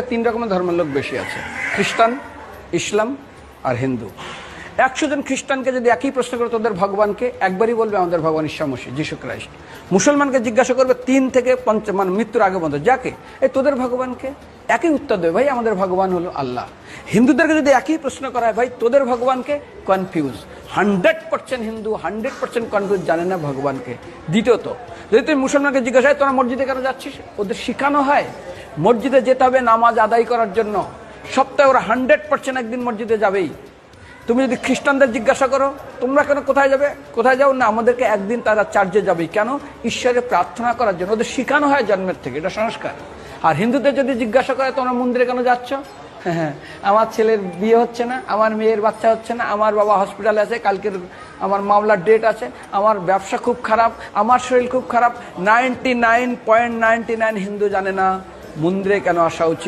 তিন রকমের ধর্মের লোক বেশি আছে, খ্রিস্টান, ইসলাম আর হিন্দু। 100 জন খ্রিস্টানকে যদি একই প্রশ্ন করে তোদের ভগবানকে, একবারই বলবে আমাদের ভগবান ঈশ্বর মসিহ যীশু খ্রাইস্ট। মুসলমানকে জিজ্ঞাসা করবে 3 থেকে 5 মানে মৃত্যুর আগে পর্যন্ত, যাকে এই তোদের ভগবানকে, একই উত্তর দেবে, ভাই আমাদের ভগবান হলো আল্লাহ। হিন্দুদেরকে যদি একই প্রশ্ন করা হয়, ভাই তোদের ভগবানকে, কনফিউজ। 100% হিন্দু 100% কনফিউজ, জানে না ভগবানকে। দ্বিতীয়ত, যদি তুমি মুসলমানকে জিজ্ঞাসা হয় তোরা মসজিদে কেন যাচ্ছিস, ওদের শেখানো হয় মসজিদে যেতে হবে নামাজ আদায় করার জন্য। সপ্তাহে ওরা 100% একদিন মসজিদে যাবেই। তুমি যদি খ্রিস্টানদের জিজ্ঞাসা করো তোমরা কেন কোথায় যাবে, কোথায় যাও না, আমাদেরকে একদিন তারা চার্চে যাবেই। কেন? ঈশ্বরে প্রার্থনা করার জন্য, ওদের শেখানো হয় জন্মের থেকে, এটা সংস্কার। আর হিন্দুদের যদি জিজ্ঞাসা করে তোমরা মন্দিরে কেন যাচ্ছ, হ্যাঁ আমার ছেলের বিয়ে হচ্ছে না, আমার মেয়ের বাচ্চা হচ্ছে না, আমার বাবা হসপিটালে আছে, কালকের আমার মামলার ডেট আছে, আমার ব্যবসা খুব খারাপ, আমার শরীর খুব খারাপ। 99.99 হিন্দু জানে না মন্দিরে কেন আসা উচিত।